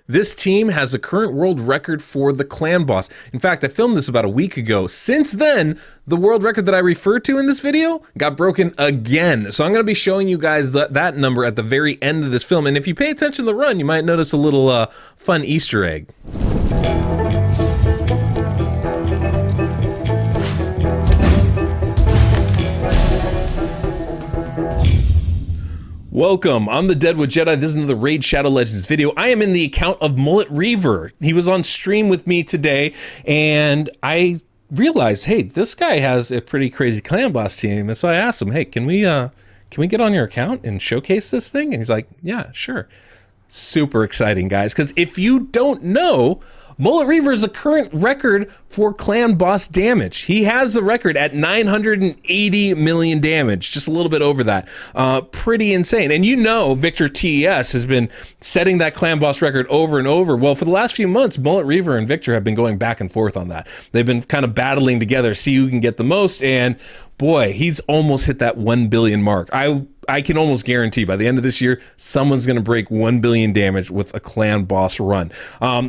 This team has a current world record for the clan boss. In fact, I filmed this about a week ago. Since then, the world record that I referred to in this video got broken again. So I'm going to be showing you guys that number at the very end of this film. And if you pay attention to the run, you might notice a little fun Easter egg. Welcome, I'm the Deadwood Jedi. This is another Raid Shadow Legends video. I am in the account of MulletReaver. He was on stream with me today, and I realized, hey, this guy has a pretty crazy clan boss team. And so I asked him, hey, can we get on your account and showcase this thing? And he's like, yeah, sure. Super exciting, guys, because if you don't know, MulletReaver is a current record for clan boss damage. He has the record at 980 million damage, just a little bit over that. Pretty insane. And you know Victor TES has been setting that clan boss record over and over. Well, for the last few months, MulletReaver and Victor have been going back and forth on that. They've been kind of battling together, see who can get the most, and boy, he's almost hit that 1 billion mark. I can almost guarantee by the end of this year, someone's going to break 1 billion damage with a clan boss run.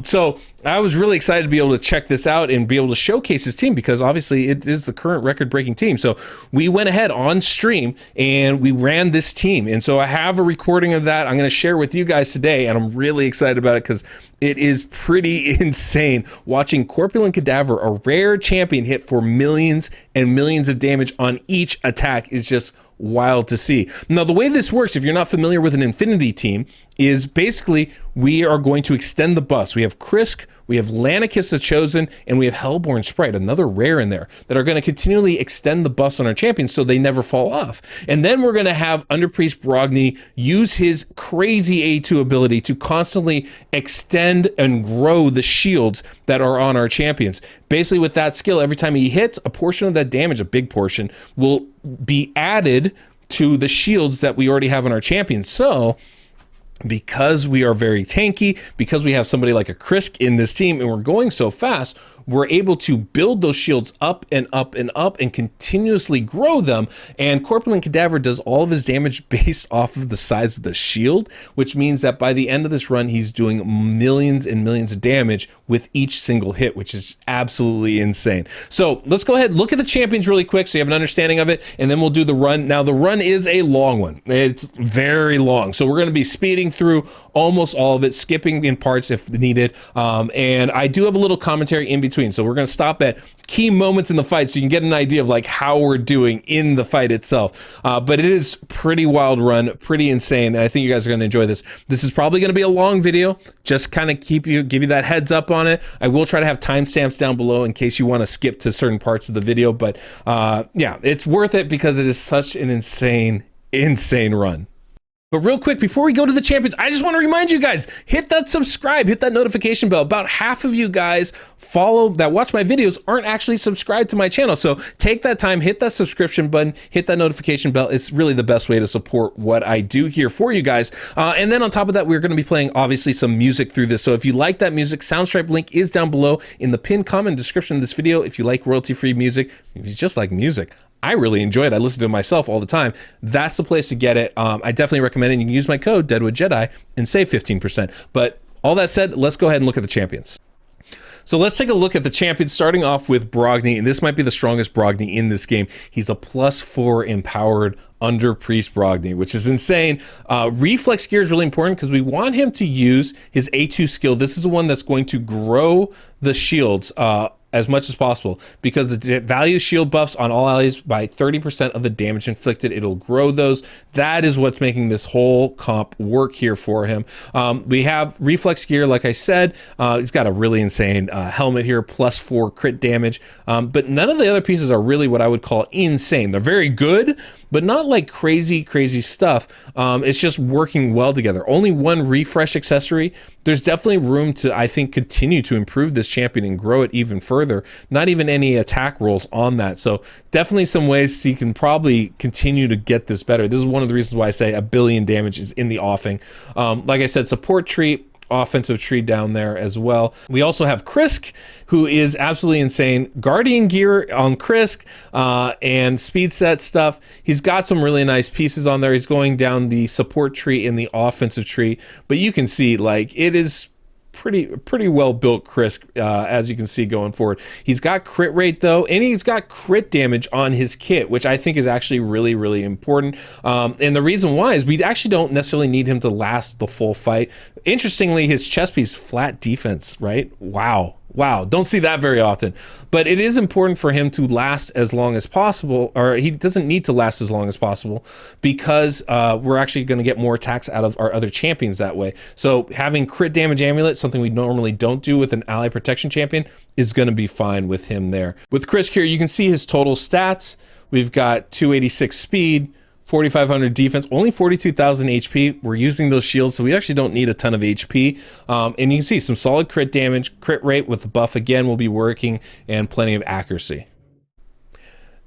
So I was really excited to be able to check this out and be able to showcase his team, because obviously it is the current record-breaking team. So we went ahead on stream and we ran this team. And so I have a recording of that I'm going to share with you guys today, and I'm really excited about it because it is pretty insane watching Corpulent Cadaver, a rare champion, hit for millions and millions of damage on each attack is just wild to see. Now, the way this works, if you're not familiar with an Infinity team, is basically we are going to extend the buffs. We have Krisk, we have Lanicus the Chosen, and we have Hellborn Sprite, another rare in there, that are going to continually extend the buffs on our champions so they never fall off. And then we're going to have Underpriest Brogni use his crazy A2 ability to constantly extend and grow the shields that are on our champions. Basically, with that skill, every time he hits, a portion of that damage, a big portion, will be added to the shields that we already have on our champions. So because we are very tanky, because we have somebody like a Krisk in this team and we're going so fast, we're able to build those shields up and up and up and continuously grow them. And Corpulent Cadaver does all of his damage based off of the size of the shield, which means that by the end of this run, he's doing millions and millions of damage with each single hit, which is absolutely insane. So let's go ahead and look at the champions really quick so you have an understanding of it, and then we'll do the run. Now, the run is a long one. It's very long. So we're going to be speeding through almost all of it, skipping in parts if needed. And I do have a little commentary in between. So we're going to stop at key moments in the fight so you can get an idea of like how we're doing in the fight itself. But it is pretty wild run, pretty insane. And I think you guys are going to enjoy this. This is probably going to be a long video. Just kind of give you that heads up on it. I will try to have timestamps down below in case you want to skip to certain parts of the video. But yeah, it's worth it because it is such an insane run. But real quick, before we go to the champions, I just want to remind you guys, hit that subscribe, hit that notification bell. About half of you guys that watch my videos aren't actually subscribed to my channel. So take that time, hit that subscription button, hit that notification bell. It's really the best way to support what I do here for you guys. And then on top of that, we're going to be playing obviously some music through this. So if you like that music, Soundstripe link is down below in the pinned comment description of this video. If you like royalty-free music, if you just like music, I really enjoy it. I listen to it myself all the time. That's the place to get it. I definitely recommend it. You can use my code Deadwood Jedi and save 15%. But all that said, let's go ahead and look at the champions. So let's take a look at the champions, starting off with Brogni, and this might be the strongest Brogni in this game. He's a +4 empowered Underpriest Brogni, which is insane. Reflex gear is really important because we want him to use his A2 skill. This is the one that's going to grow the shields as much as possible, because it values shield buffs on all allies by 30% of the damage inflicted. It'll grow those. That is what's making this whole comp work here for him. We have reflex gear, like I said. He's got a really insane helmet here, +4 crit damage. But none of the other pieces are really what I would call insane. They're very good, but not like crazy stuff. It's just working well together. Only one refresh accessory. There's definitely room to, I think, continue to improve this champion and grow it even further. Not even any attack rolls on that. So definitely some ways you can probably continue to get this better. This is one of the reasons why I say 1 billion damage is in the offing. Like I said, support tree, offensive tree down there as well. We also have Krisk, who is absolutely insane. Guardian gear on Krisk and speed set stuff. He's got some really nice pieces on there. He's going down the support tree and the offensive tree, but you can see like it is pretty well built Chris, as you can see going forward. He's got crit rate though, and he's got crit damage on his kit, which I think is actually really important. And the reason why is we actually don't necessarily need him to last the full fight. Interestingly, his chest piece flat defense, right? Wow, don't see that very often. But it is important for him to last as long as possible, or he doesn't need to last as long as possible, because we're actually going to get more attacks out of our other champions that way. So having crit damage amulet, something we normally don't do with an ally protection champion, is going to be fine with him there. With Chris here, you can see his total stats. We've got 286 speed, 4,500 defense, only 42,000 HP. We're using those shields, so we actually don't need a ton of HP. And you can see some solid crit damage, crit rate with the buff again will be working, and plenty of accuracy.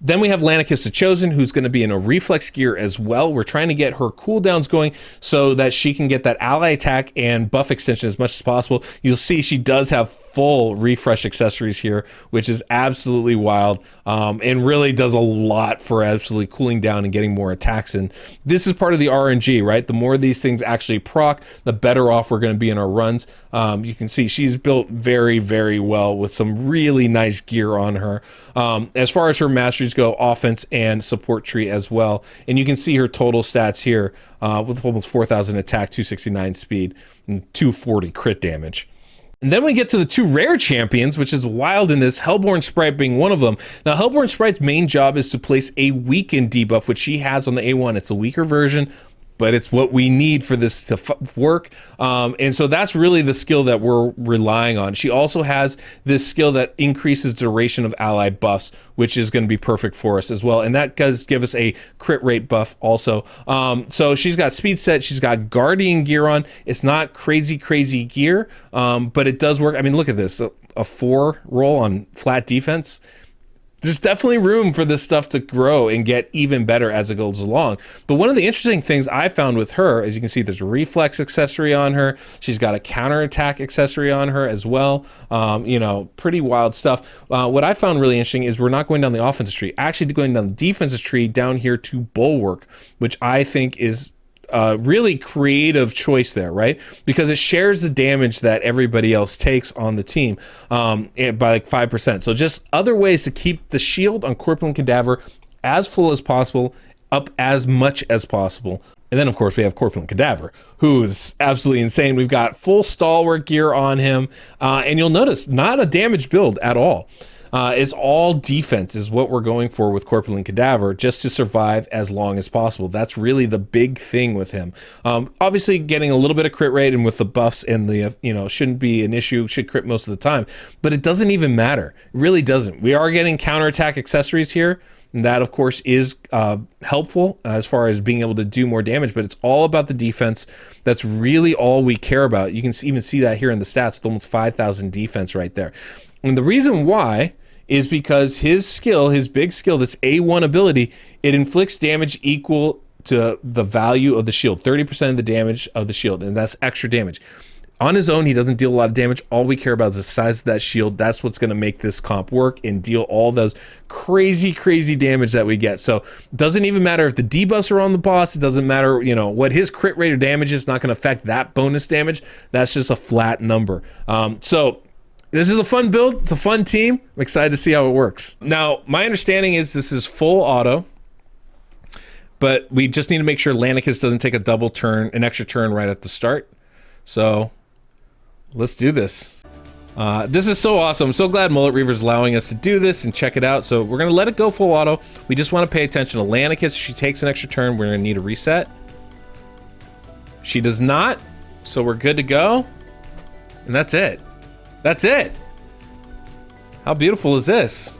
Then we have Lanicus the Chosen, who's going to be in a reflex gear as well. We're trying to get her cooldowns going so that she can get that ally attack and buff extension as much as possible. You'll see she does have full refresh accessories here, which is absolutely wild, and really does a lot for absolutely cooling down and getting more attacks in. This is part of the RNG, right? The more these things actually proc, the better off we're going to be in our runs. You can see she's built very well with some really nice gear on her. As far as her masteries go, offense and support tree as well. And you can see her total stats here with almost 4,000 attack, 269 speed, and 240 crit damage. And then we get to the two rare champions, which is wild in this, Hellborn Sprite being one of them. Now, Hellborn Sprite's main job is to place a weaken debuff, which she has on the A1. It's a weaker version, but it's what we need for this to work. And so that's really the skill that we're relying on. She also has this skill that increases duration of ally buffs, which is going to be perfect for us as well. And that does give us a crit rate buff also. So she's got speed set, she's got guardian gear on. It's not crazy gear, but it does work. I mean, look at this, a 4 roll on flat defense. There's definitely room for this stuff to grow and get even better as it goes along. But one of the interesting things I found with her, as you can see, there's a reflex accessory on her. She's got a counterattack accessory on her as well. You know, pretty wild stuff. What I found really interesting is we're not going down the offensive tree, actually going down the defensive tree down here to Bulwark, which I think is really creative choice there, right? Because it shares the damage that everybody else takes on the team by like 5%. So just other ways to keep the shield on Corpulent Cadaver as full as possible, up as much as possible. And then, of course, we have Corpulent Cadaver, who's absolutely insane. We've got full stalwart gear on him, and you'll notice not a damage build at all. It's all defense is what we're going for with Corpulent Cadaver, just to survive as long as possible. That's really the big thing with him. Obviously, getting a little bit of crit rate and with the buffs and the, shouldn't be an issue, should crit most of the time, but it doesn't even matter. It really doesn't. We are getting counterattack accessories here, and that, of course, is helpful as far as being able to do more damage, but it's all about the defense. That's really all we care about. You can even see that here in the stats with almost 5,000 defense right there. And the reason why is because his skill, his big skill, this A1 ability, it inflicts damage equal to the value of the shield, 30% of the damage of the shield, and that's extra damage. On his own, he doesn't deal a lot of damage. All we care about is the size of that shield. That's what's going to make this comp work and deal all those crazy damage that we get. So it doesn't even matter if the debuffs are on the boss. It doesn't matter, what his crit rate or damage is not going to affect that bonus damage. That's just a flat number. So this is a fun build. It's a fun team. I'm excited to see how it works. Now, my understanding is this is full auto, but we just need to make sure Lanicus doesn't take an extra turn right at the start. So let's do this. This is so awesome. I'm so glad MulletReaver's allowing us to do this and check it out. So we're going to let it go full auto. We just want to pay attention to Lanicus. If she takes an extra turn, we're going to need a reset. She does not, so we're good to go. And that's it. That's it. How beautiful is this?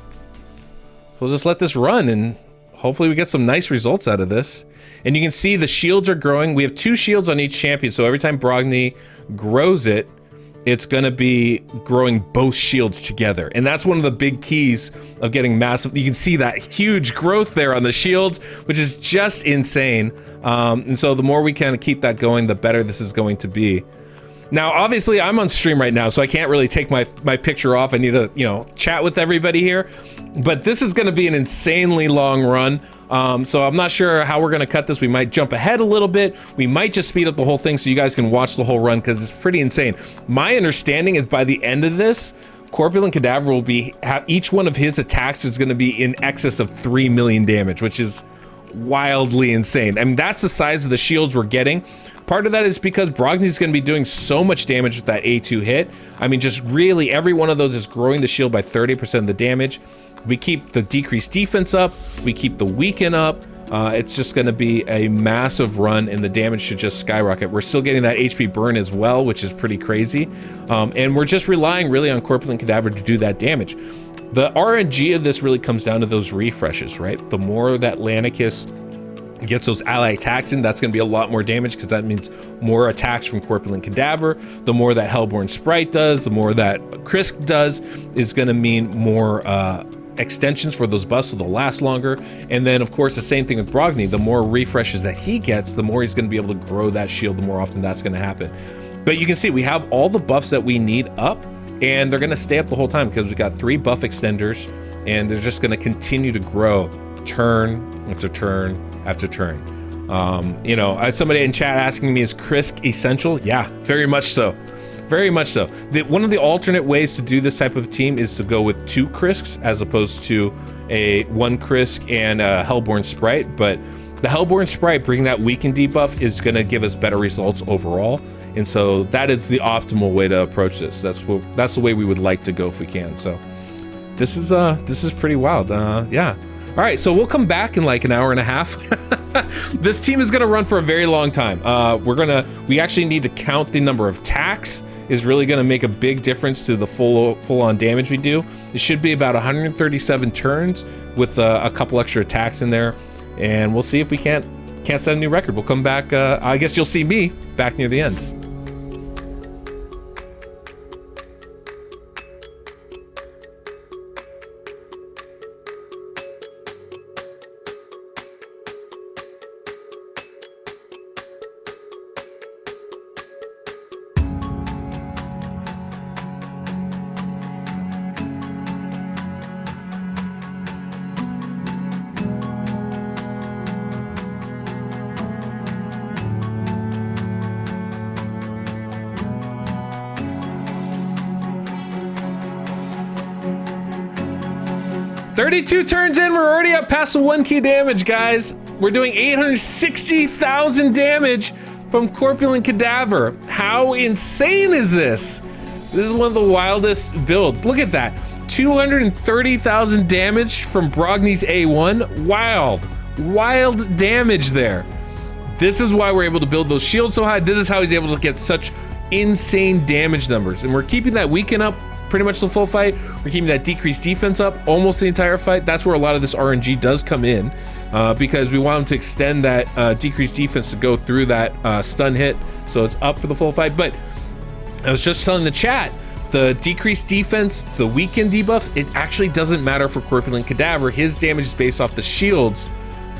We'll just let this run and hopefully we get some nice results out of this. And you can see the shields are growing. We have 2 shields on each champion. So every time Brogni grows it, it's going to be growing both shields together. And that's one of the big keys of getting massive. You can see that huge growth there on the shields, which is just insane. And so the more we can keep that going, the better this is going to be. Now, obviously, I'm on stream right now, so I can't really take my picture off. I need to, chat with everybody here. But this is going to be an insanely long run. So I'm not sure how we're going to cut this. We might jump ahead a little bit. We might just speed up the whole thing so you guys can watch the whole run, because it's pretty insane. My understanding is by the end of this, Corpulent Cadaver will be, each one of his attacks is going to be in excess of 3 million damage, which is wildly insane. I mean, that's the size of the shields we're getting. Part of that is because Brogny's going to be doing so much damage with that A2 hit. I mean, just really every one of those is growing the shield by 30% of the damage. We keep the decreased defense up. We keep the weaken up. It's just going to be a massive run, and the damage should just skyrocket. We're still getting that HP burn as well, which is pretty crazy. And we're just relying really on Corpulent Cadaver to do that damage. The RNG of this really comes down to those refreshes, right? The more that Lanicus gets those ally attacks in, that's going to be a lot more damage, because that means more attacks from Corpulent Cadaver. The more that Hellborn Sprite does, the more that Krisk does, is going to mean more extensions for those buffs, so they'll last longer. And then of course the same thing with Brogny. The more refreshes that he gets, the more he's going to be able to grow that shield, the more often that's going to happen. But you can see we have all the buffs that we need up, and they're going to stay up the whole time because we got 3 buff extenders, and they're just going to continue to grow turn after turn after turn. You know, I had somebody in chat asking me, is Krisk essential? Yeah, very much so. Very much so. One of the alternate ways to do this type of team is to go with 2 Krisks as opposed to a 1 Krisk and a Hellborn Sprite. But the Hellborn Sprite bringing that weaken debuff is going to give us better results overall. And so that is the optimal way to approach this. That's the way we would like to go if we can. So this is pretty wild. Yeah. All right, so we'll come back in like an hour and a half. This team is gonna run for a very long time. We actually need to count the number of attacks. Is really gonna make a big difference to the full-on damage we do. It should be about 137 turns with a couple extra attacks in there, and we'll see if we can't set a new record. We'll come back. I guess you'll see me back near the end. "32 turns in, we're already up past the 1k damage, guys. We're doing 860,000 damage from Corpulent Cadaver. How insane is this? This is one of the wildest builds. Look at that. 230,000 damage from Brogny's A1. Wild damage there. This is why we're able to build those shields so high. This is how he's able to get such insane damage numbers. And we're keeping that weaken up pretty much the full fight. We're keeping that decreased defense up almost the entire fight. That's where a lot of this RNG does come in, because we want him to extend that decreased defense to go through that stun hit, so it's up for the full fight. But I was just telling the chat, the decreased defense, the weaken debuff, it actually doesn't matter for Corpulent Cadaver. His damage is based off the shields,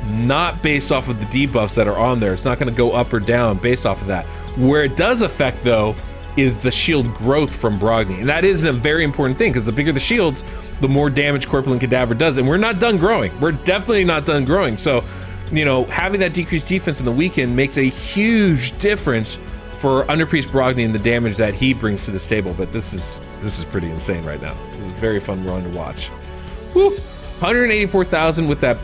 not based off of the debuffs that are on there. It's not going to go up or down based off of that. Where it does affect, though, is the shield growth from Brogny. And that is a very important thing, because the bigger the shields, the more damage Corpulent Cadaver does. And we're not done growing. We're definitely not done growing. So, you know, having that decreased defense in the weekend makes a huge difference for Underpriest Brogny and the damage that he brings to this table. But this is pretty insane right now. This is a very fun run to watch. Woo! 184,000 with that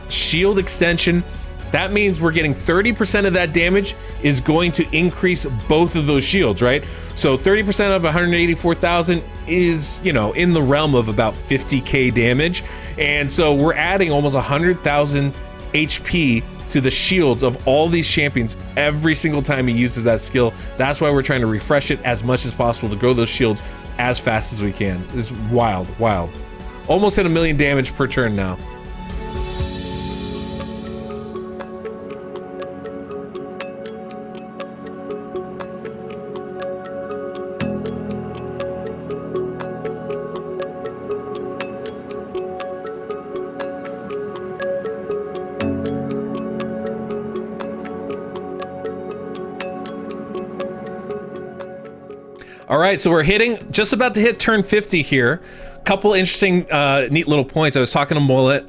shield extension. That means we're getting 30% of that damage is going to increase both of those shields, right? So 30% of 184,000 is, you know, in the realm of about 50k damage. And so we're adding almost 100,000 HP to the shields of all these champions every single time he uses that skill. That's why we're trying to refresh it as much as possible to grow those shields as fast as we can. It's wild. Almost at 1 million damage per turn now. All right, so we're just about to hit turn 50 here. couple interesting, neat little points. I was talking to Mullet,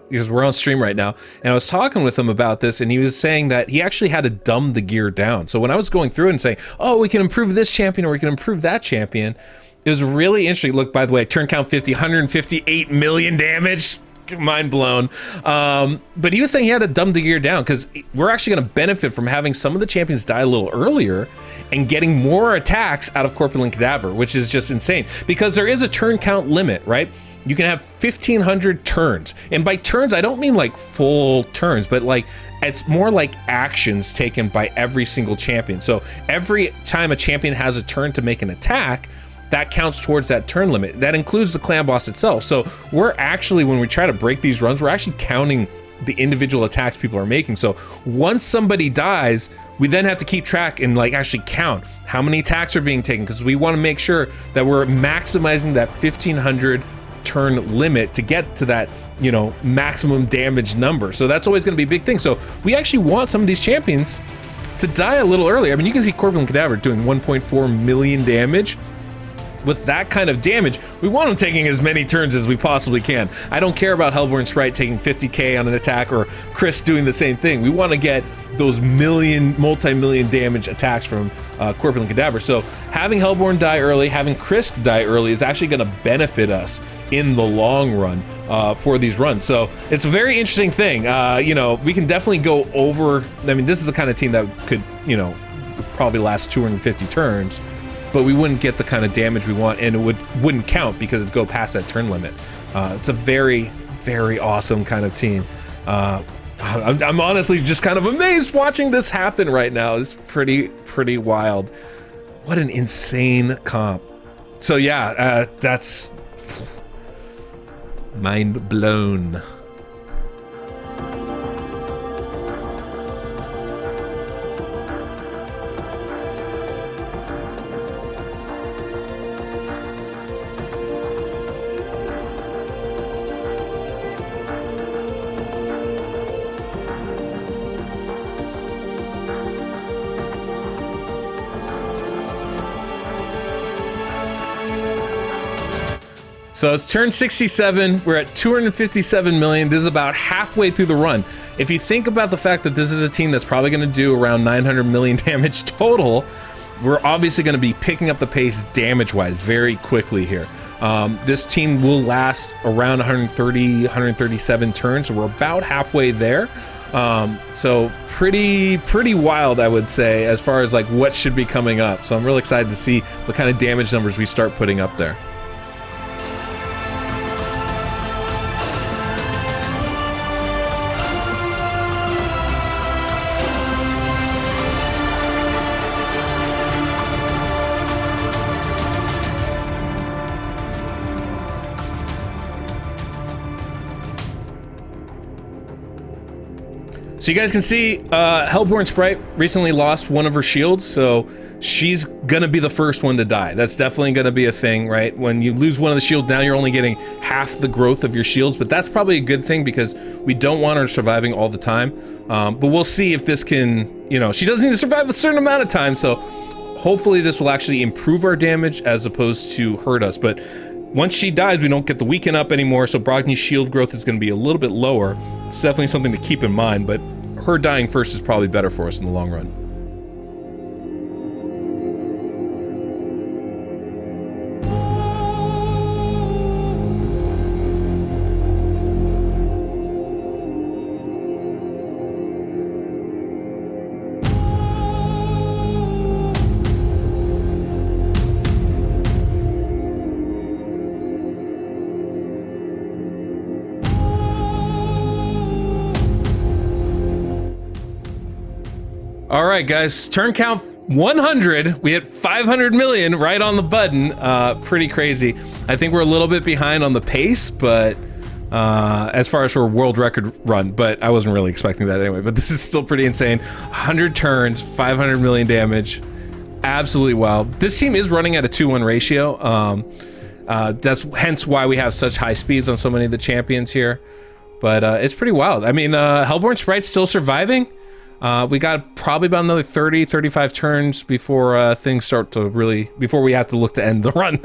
because we're on stream right now, and I was talking with him about this, and he was saying that he actually had to dumb the gear down. So when I was going through and saying, oh, we can improve this champion or we can improve that champion, it was really interesting. Look, by the way, turn count 50, 158 million damage. Mind blown. But he was saying he had to dumb the gear down because we're actually going to benefit from having some of the champions die a little earlier and getting more attacks out of Corpulent Cadaver, which is just insane because there is a turn count limit, right? You can have 1,500 turns, and by turns I don't mean like full turns, but like it's more like actions taken by every single champion. So every time a champion has a turn to make an attack, that counts towards that turn limit. That includes the clan boss itself. So we're actually, when we try to break these runs, we're actually counting the individual attacks people are making. So once somebody dies, we then have to keep track and like actually count how many attacks are being taken, because we want to make sure that we're maximizing that 1,500 turn limit to get to that, you know, maximum damage number. So that's always going to be a big thing. So we actually want some of these champions to die a little earlier. I mean, you can see Corpulent Cadaver doing 1.4 million damage. With that kind of damage, we want him taking as many turns as we possibly can. I don't care about Hellborn Sprite taking 50k on an attack or Chris doing the same thing. We want to get those multi-million damage attacks from Corpulent Cadaver. So having Hellborn die early, having Chris die early is actually going to benefit us in the long run for these runs. So it's a very interesting thing. You know, we can definitely go over. I mean, this is the kind of team that could, you know, probably last 250 turns. But we wouldn't get the kind of damage we want, and it wouldn't count because it'd go past that turn limit. It's a very, very awesome kind of team. I'm honestly just kind of amazed watching this happen right now. It's pretty wild. What an insane comp. So yeah, that's mind blown. So it's turn 67, we're at 257 million. This is about halfway through the run. If you think about the fact that this is a team that's probably gonna do around 900 million damage total, we're obviously gonna be picking up the pace damage-wise very quickly here. This team will last around 130, 137 turns, so we're about halfway there. So pretty wild, I would say, as far as like what should be coming up. So I'm really excited to see what kind of damage numbers we start putting up there. So you guys can see Hellborn Sprite recently lost one of her shields, so she's gonna be the first one to die. That's definitely gonna be a thing, right? When you lose one of the shields, now you're only getting half the growth of your shields, but that's probably a good thing because we don't want her surviving all the time. But we'll see if this can, you know, she doesn't need to survive a certain amount of time, so hopefully this will actually improve our damage as opposed to hurt us. But once she dies, we don't get the weaken up anymore, so Brogny's shield growth is gonna be a little bit lower. It's definitely something to keep in mind, but her dying first is probably better for us in the long run. All right, guys, turn count 100. We hit 500 million right on the button. Pretty crazy. I think we're a little bit behind on the pace, but as far as for a world record run, but I wasn't really expecting that anyway. But this is still pretty insane. 100 turns, 500 million damage. Absolutely wild. This team is running at a 2-1 ratio. That's hence why we have such high speeds on so many of the champions here. But it's pretty wild. I mean, Hellborn Sprite's still surviving. We got probably about another 30, 35 turns before things start to really, before we have to look to end the run.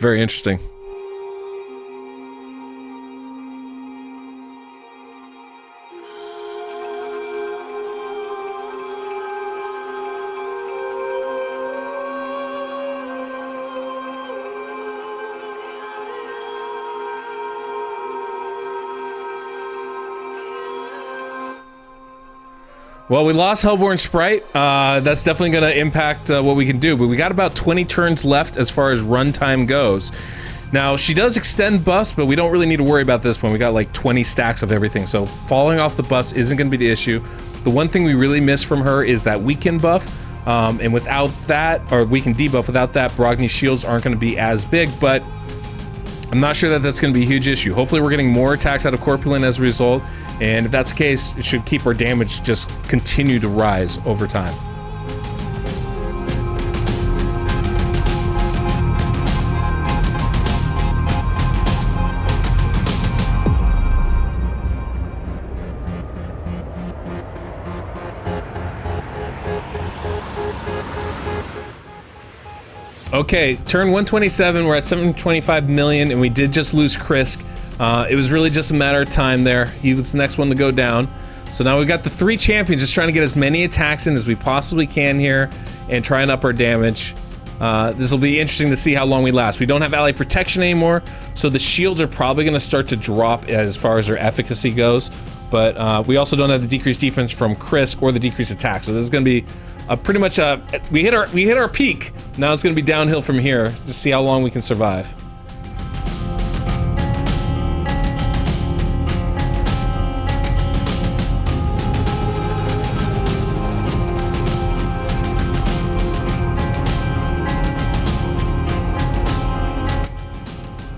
very interesting. Well, we lost Hellborn Sprite. That's definitely going to impact what we can do, but we got about 20 turns left as far as runtime goes. Now, she does extend buffs, but we don't really need to worry about this one. We got like 20 stacks of everything, so falling off the buffs isn't going to be the issue. The one thing we really miss from her is that weaken buff, and without that, or weaken debuff, without that, Brogni's shields aren't going to be as big, but I'm not sure that that's going to be a huge issue. Hopefully we're getting more attacks out of Corpulent as a result, and if that's the case, it should keep our damage just continue to rise over time. Okay, turn 127, we're at 725 million, and we did just lose Krisk. It was really just a matter of time there. He was the next one to go down. So now we've got the 3 champions just trying to get as many attacks in as we possibly can here and try and up our damage. This will be interesting to see how long we last. We don't have ally protection anymore, so the shields are probably going to start to drop as far as their efficacy goes. But we also don't have the decreased defense from Krisk or the decreased attack. So this is going to be pretty much we hit our peak. Now it's going to be downhill from here to see how long we can survive.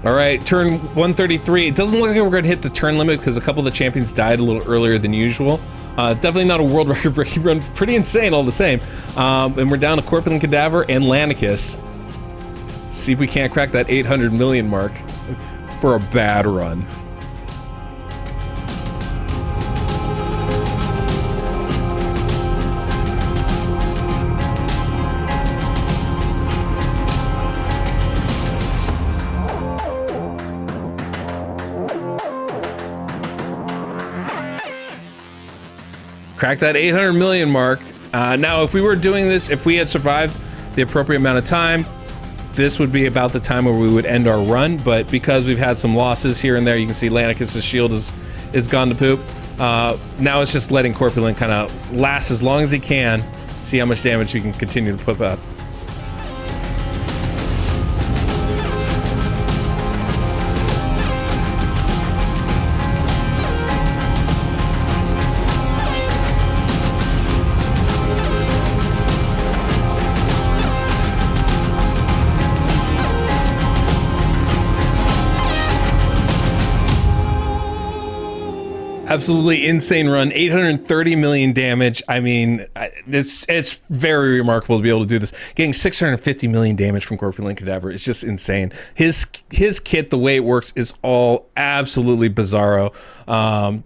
All right, turn 133. It doesn't look like we're going to hit the turn limit because a couple of the champions died a little earlier than usual. Definitely not a world record breaking run. Pretty insane all the same. And we're down to Corpulent Cadaver and Lanicus. See if we can't crack that 800 million mark for a bad run. Crack that 800 million mark. Now, if we were doing this, if we had survived the appropriate amount of time, this would be about the time where we would end our run. But because we've had some losses here and there, you can see Lanicus' shield is gone to poop. Now it's just letting Corpulent kind of last as long as he can, see how much damage he can continue to put up. Absolutely insane run, 830 million damage. I mean, it's very remarkable to be able to do this. Getting 650 million damage from Corpulent Cadaver is just insane. His kit, the way it works, is all absolutely bizarro.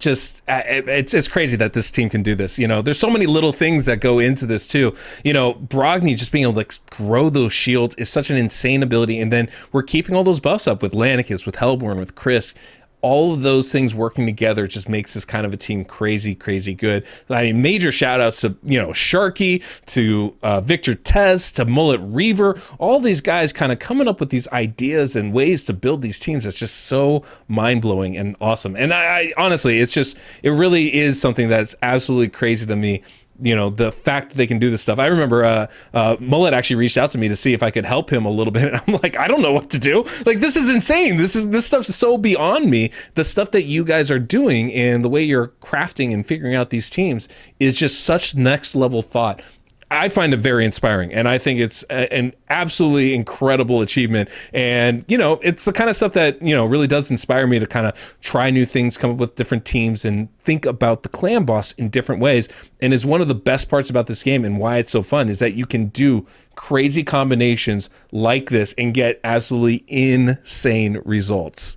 It's crazy that this team can do this. You know, there's so many little things that go into this too. You know, Brogni just being able to like grow those shields is such an insane ability, and then we're keeping all those buffs up with Lanicus, with Hellborn, with Krisk. All of those things working together just makes this kind of a team crazy, crazy good. I mean, major shout outs to, you know, Sharky, to Victor Tez, to MulletReaver, all these guys kind of coming up with these ideas and ways to build these teams that's just so mind-blowing and awesome. And I honestly, it really is something that's absolutely crazy to me. You know, the fact that they can do this stuff. I remember Mullet actually reached out to me to see if I could help him a little bit. And I'm like, I don't know what to do. Like, this is insane. This stuff's so beyond me. The stuff that you guys are doing and the way you're crafting and figuring out these teams is just such next level thought. I find it very inspiring, and I think it's an absolutely incredible achievement. And, you know, it's the kind of stuff that, you know, really does inspire me to kind of try new things, come up with different teams, and think about the clan boss in different ways. And is one of the best parts about this game and why it's so fun is that you can do crazy combinations like this and get absolutely insane results.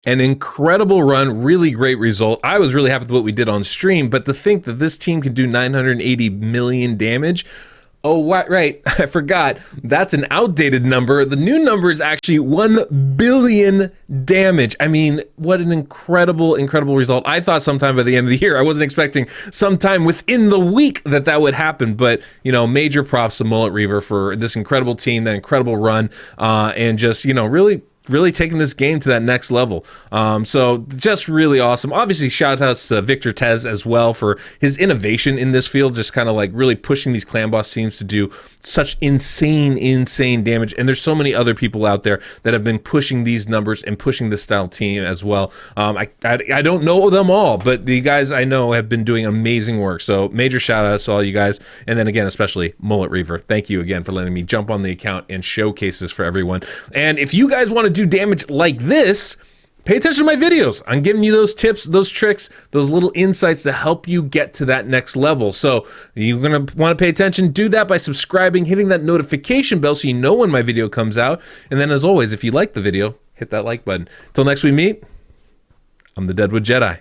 An incredible run, really great result. I was really happy with what we did on stream, but to think that this team can do 980 million damage, Oh, what? Right. I forgot. That's an outdated number. The new number is actually 1 billion damage. I mean, what an incredible, incredible result. I thought sometime by the end of the year. I wasn't expecting sometime within the week that would happen. But, you know, major props to MulletReaver for this incredible team, that incredible run, and just, you know, really taking this game to that next level. So just really awesome. Obviously, shout outs to Victor Tez as well for his innovation in this field, just kind of like really pushing these clan boss teams to do such insane damage. And there's so many other people out there that have been pushing these numbers and pushing this style team as well. I don't know them all, but the guys I know have been doing amazing work. So major shout outs to all you guys. And then again, especially MulletReaver. Thank you again for letting me jump on the account and showcase this for everyone. And if you guys want to do damage like this, pay attention to my videos. I'm giving you those tips, those tricks, those little insights to help you get to that next level. So you're going to want to pay attention. Do that by subscribing, hitting that notification bell so you know when my video comes out. And then as always, if you like the video, hit that like button. Till next we meet, I'm the Deadwood Jedi.